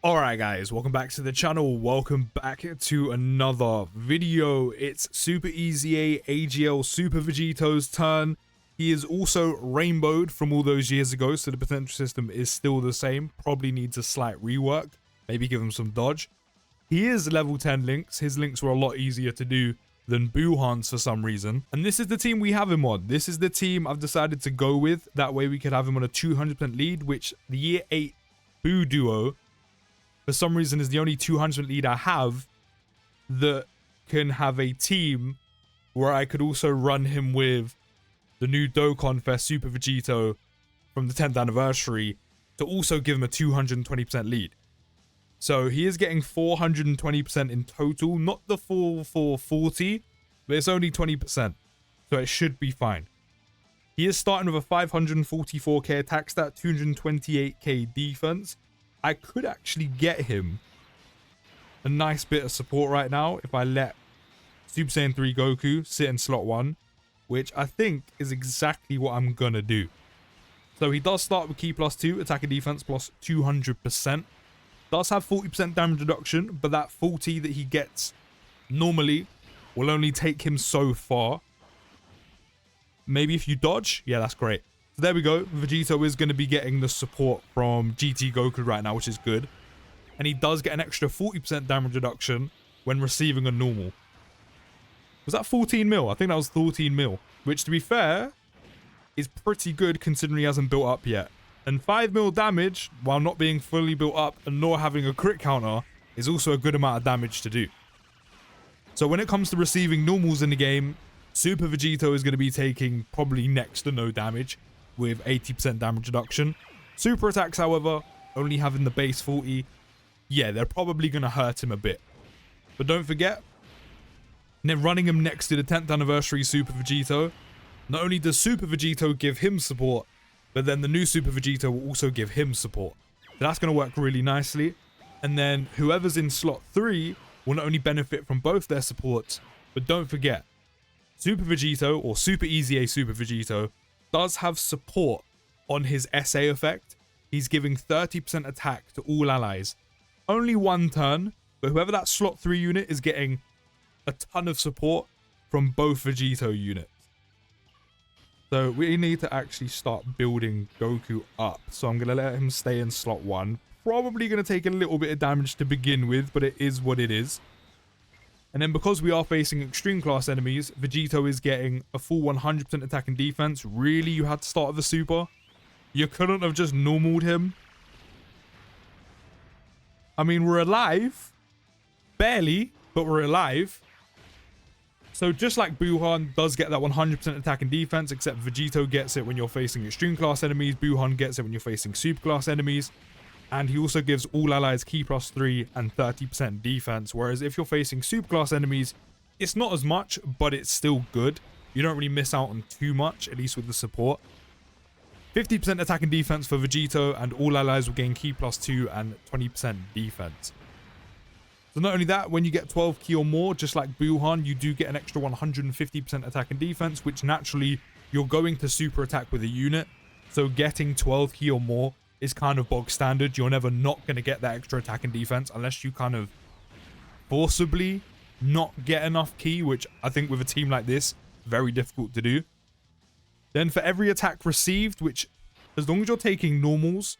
Alright guys, welcome back to the channel, welcome back to another video. It's Super EZA AGL Super Vegito's turn. He is also rainbowed from all those years ago, so the potential system is still the same. Probably needs a slight rework, maybe give him some dodge. He is level 10 links, his links were a lot easier to do than Buhan's for some reason. And this is the team we have him on. This is the team I've decided to go with, that way we could have him on a 200% lead, which the year 8 Boo duo for some reason is the only 200 lead I have that can have a team where I could also run him with the new Dokkan Fest Super Vegito from the 10th anniversary to also give him a 220% lead. So he is getting 420% in total, not the full 440, but it's only 20%. So it should be fine. He is starting with a 544k attack stat, 228k defense. I could actually get him a nice bit of support right now if I let Super Saiyan 3 Goku sit in slot 1, which I think is exactly what I'm gonna do. So he does start with Ki +2, attack and defense plus 200%. Does have 40% damage reduction, but that 40 that he gets normally will only take him so far. Maybe if you dodge, yeah, that's great. So there we go. Vegito is going to be getting the support from GT Goku right now, which is good. And he does get an extra 40% damage reduction when receiving a normal. Was that 14 mil? I think that was 14 mil. Which, to be fair, is pretty good considering he hasn't built up yet. And 5 mil damage, while not being fully built up and nor having a crit counter, is also a good amount of damage to do. So when it comes to receiving normals in the game, Super Vegito is going to be taking probably next to no damage, with 80% damage reduction. Super attacks, however, only having the base 40, yeah, they're probably going to hurt him a bit. But don't forget, running him next to the 10th anniversary Super Vegito, not only does Super Vegito give him support, but then the new Super Vegito will also give him support. So that's going to work really nicely. And then whoever's in slot 3 will not only benefit from both their supports, but don't forget, Super Vegito, or Super EZA Super Vegito, does have support on his SA effect. He's giving 30% attack to all allies. Only one turn, but whoever that slot 3 unit is getting a ton of support from both Vegito units. So we need to actually start building Goku up. So I'm going to let him stay in slot 1. Probably going to take a little bit of damage to begin with, but it is what it is. And then because we are facing extreme class enemies, Vegito is getting a full 100% attack and defense. Really, you had to start with a super? You couldn't have just normaled him? I mean, we're alive. Barely, but we're alive. So just like Buhan does get that 100% attack and defense, except Vegito gets it when you're facing extreme class enemies. Buhan gets it when you're facing super class enemies. And he also gives all allies Ki +3 and 30% defense. Whereas if you're facing super class enemies, it's not as much, but it's still good. You don't really miss out on too much, at least with the support. 50% attack and defense for Vegito, and all allies will gain Ki +2 and 20% defense. So not only that, when you get 12 Ki or more, just like Buhan, you do get an extra 150% attack and defense, which naturally you're going to super attack with a unit. So getting 12 Ki or more is kind of bog standard. You're never not going to get that extra attack and defense unless you kind of forcibly not get enough Ki, which I think with a team like this, very difficult to do. Then for every attack received, which as long as you're taking normals,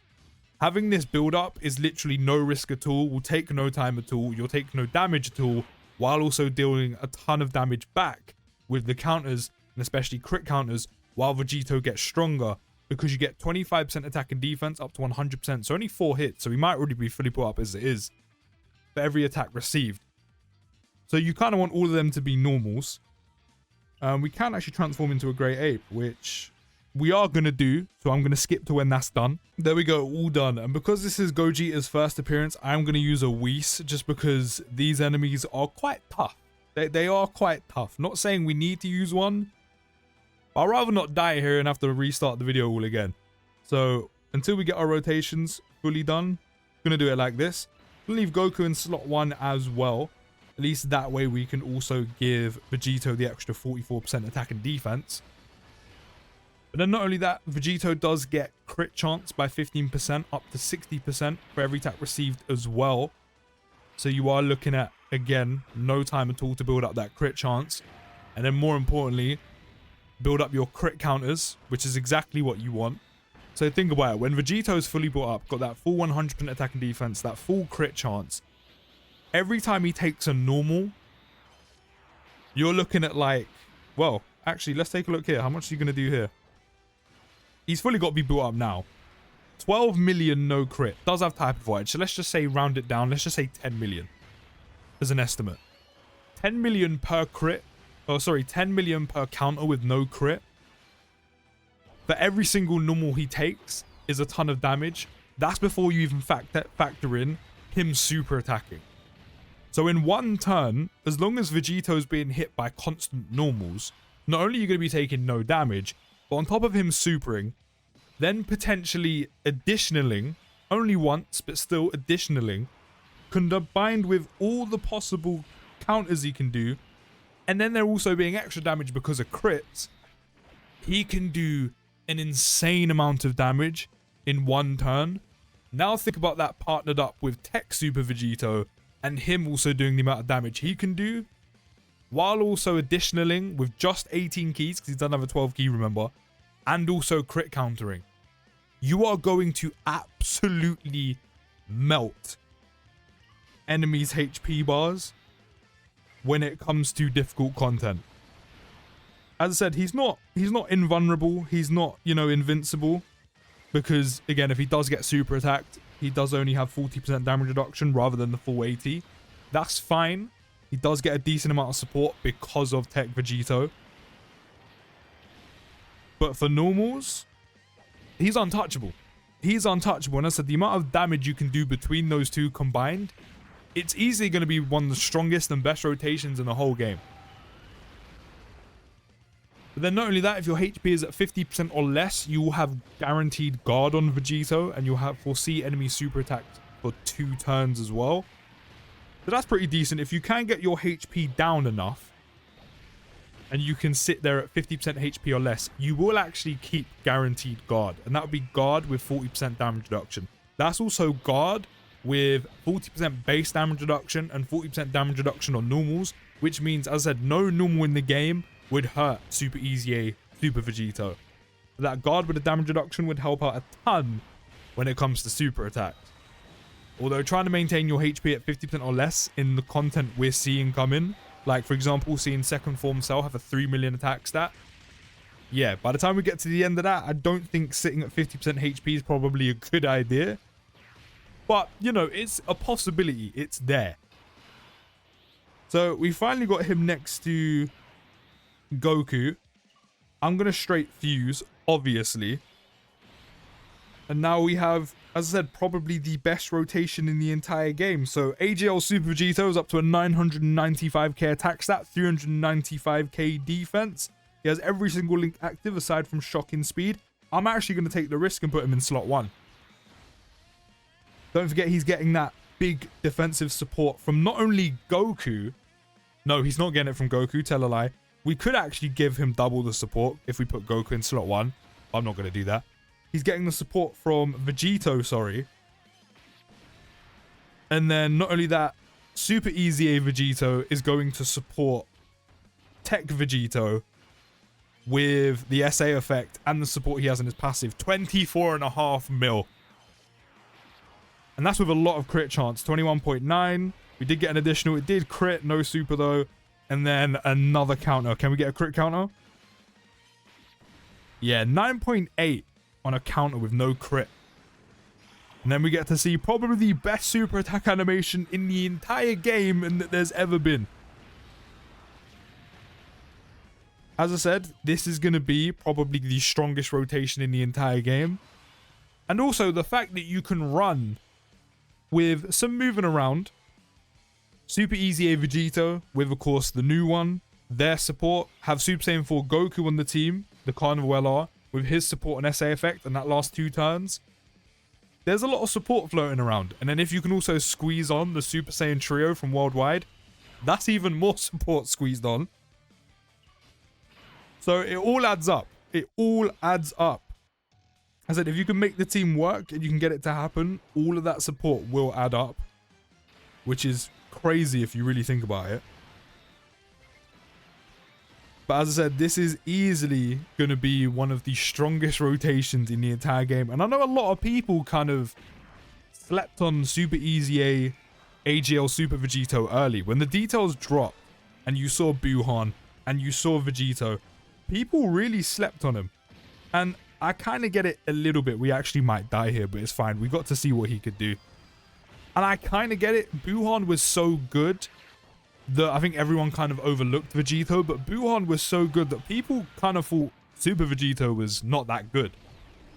having this build up is literally no risk at all, will take no time at all, you'll take no damage at all, while also dealing a ton of damage back with the counters, and especially crit counters, while Vegito gets stronger. Because you get 25% attack and defense up to 100%. So only 4 hits. So he might already be fully put up as it is for every attack received. So you kind of want all of them to be normals. We can actually transform into a Grey Ape, which we are going to do. So I'm going to skip to when that's done. There we go, all done. And because this is Gogeta's first appearance, I'm going to use a Whis just because these enemies are quite tough. They are quite tough. Not saying we need to use one. I'd rather not die here and have to restart the video all again. So until we get our rotations fully done, I'm going to do it like this. We'll leave Goku in slot 1 as well. At least that way we can also give Vegito the extra 44% attack and defense. But then not only that, Vegito does get crit chance by 15% up to 60% for every attack received as well. So you are looking at, again, no time at all to build up that crit chance. And then more importantly, build up your crit counters, which is exactly what you want. So think about it. When Vegito is fully built up, got that full 100% attack and defense, that full crit chance, every time he takes a normal, you're looking at like, well, actually, let's take a look here. How much are you going to do here? He's fully got to be built up now. 12 million no crit. Does have type avoid. So let's just say round it down. Let's just say 10 million as an estimate. 10 million per crit. Oh, sorry, 10 million per counter with no crit. For every single normal he takes is a ton of damage. That's before you even factor in him super attacking. So in one turn, as long as Vegito's being hit by constant normals, not only are you going to be taking no damage, but on top of him supering, then potentially additionaling, only once, but still additionaling, combined with all the possible counters he can do, and then there also being extra damage because of crits, he can do an insane amount of damage in one turn. Now think about that partnered up with Tech Super Vegito, and him also doing the amount of damage he can do, while also additionaling with just 18 keys, because he's done another 12 key, remember, and also crit countering. You are going to absolutely melt enemies' HP bars when it comes to difficult content. As I said, he's not invulnerable, he's not, you know, invincible, because again, if he does get super attacked, he does only have 40% damage reduction rather than the full 80. That's fine. He does get a decent amount of support because of Tech Vegito. But for normals, he's untouchable. He's untouchable. And I said, the amount of damage you can do between those two combined, it's easily going to be one of the strongest and best rotations in the whole game. But then not only that, if your HP is at 50% or less, you will have guaranteed guard on Vegito, and you'll have foresee enemy super attacks for 2 turns as well. So that's pretty decent. If you can get your HP down enough, and you can sit there at 50% HP or less, you will actually keep guaranteed guard. And that would be guard with 40% damage reduction. That's also guard with 40% base damage reduction and 40% damage reduction on normals, which means, as I said, no normal in the game would hurt Super EZA Super Vegito. That guard with the damage reduction would help out a ton when it comes to super attacks. Although trying to maintain your HP at 50% or less in the content we're seeing come in, like for example seeing Second Form Cell have a 3 million attack stat, yeah, by the time we get to the end of that, I don't think sitting at 50% HP is probably a good idea. But, you know, it's a possibility. It's there. So we finally got him next to Goku. I'm going to straight fuse, obviously. And now we have, as I said, probably the best rotation in the entire game. So AGL Super Vegito is up to a 995k attack stat, 395k defense. He has every single link active aside from shocking speed. I'm actually going to take the risk and put him in slot 1. Don't forget he's getting that big defensive support from not only Goku. No, he's not getting it from Goku, tell a lie. We could actually give him double the support if we put Goku in slot 1. I'm not going to do that. He's getting the support from Vegito, sorry. And then not only that, Super EZA Vegito is going to support Tech Vegito with the SA effect and the support he has in his passive. 24.5 mil. And that's with a lot of crit chance. 21.9. We did get an additional. It did crit. No super though. And then another counter. Can we get a crit counter? Yeah, 9.8 on a counter with no crit. And then we get to see probably the best super attack animation in the entire game and that there's ever been. As I said, this is going to be probably the strongest rotation in the entire game. And also the fact that you can run with some moving around. Super EZA Vegito with, of course, the new one. Their support. Have Super Saiyan 4 Goku on the team, the Carnival LR, with his support and SA effect and that last 2 turns. There's a lot of support floating around. And then if you can also squeeze on the Super Saiyan trio from Worldwide, that's even more support squeezed on. So it all adds up. It all adds up. I said, if you can make the team work and you can get it to happen, all of that support will add up, which is crazy if you really think about it. But as I said, this is easily going to be one of the strongest rotations in the entire game. And I know a lot of people kind of slept on Super EZA AGL Super Vegito early. When the details dropped and you saw Buhan and you saw Vegito, people really slept on him. And I kind of get it a little bit. We actually might die here, but it's fine. We got to see what he could do. And I kind of get it. Buhan was so good that I think everyone kind of overlooked Vegito, but Buhan was so good that people kind of thought Super Vegito was not that good,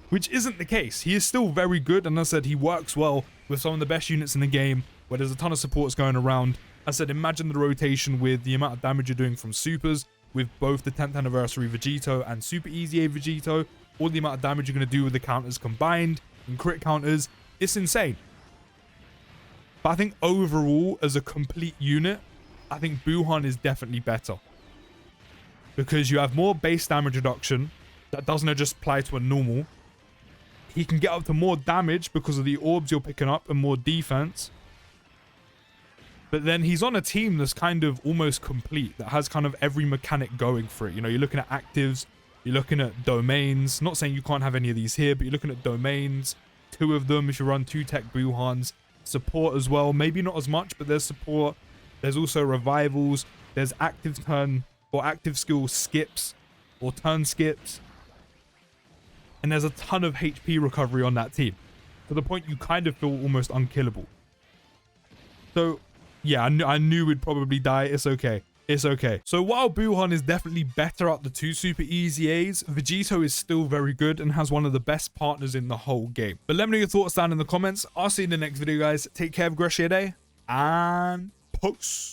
which isn't the case. He is still very good, and as I said, he works well with some of the best units in the game, where there's a ton of supports going around. As I said, imagine the rotation with the amount of damage you're doing from supers, with both the 10th anniversary Vegito and Super EZA Vegito, all the amount of damage you're going to do with the counters combined, and crit counters, it's insane. But I think overall, as a complete unit, I think Buhan is definitely better. Because you have more base damage reduction that doesn't just apply to a normal. He can get up to more damage because of the orbs you're picking up and more defense. But then he's on a team that's kind of almost complete, that has kind of every mechanic going for it. You know, you're looking at actives, you're looking at domains. Not saying you can't have any of these here, but you're looking at domains. 2 of them if you run 2 tech Buhans. Support as well. Maybe not as much, but there's support. There's also revivals. There's active turn or active skill skips or turn skips. And there's a ton of HP recovery on that team, to the point you kind of feel almost unkillable. So yeah, I knew we'd probably die. It's okay. It's okay. So while Buhan is definitely better at the 2 Super EZAs, Vegito is still very good and has one of the best partners in the whole game. But let me know your thoughts down in the comments. I'll see you in the next video, guys. Take care, have a great day, and peace.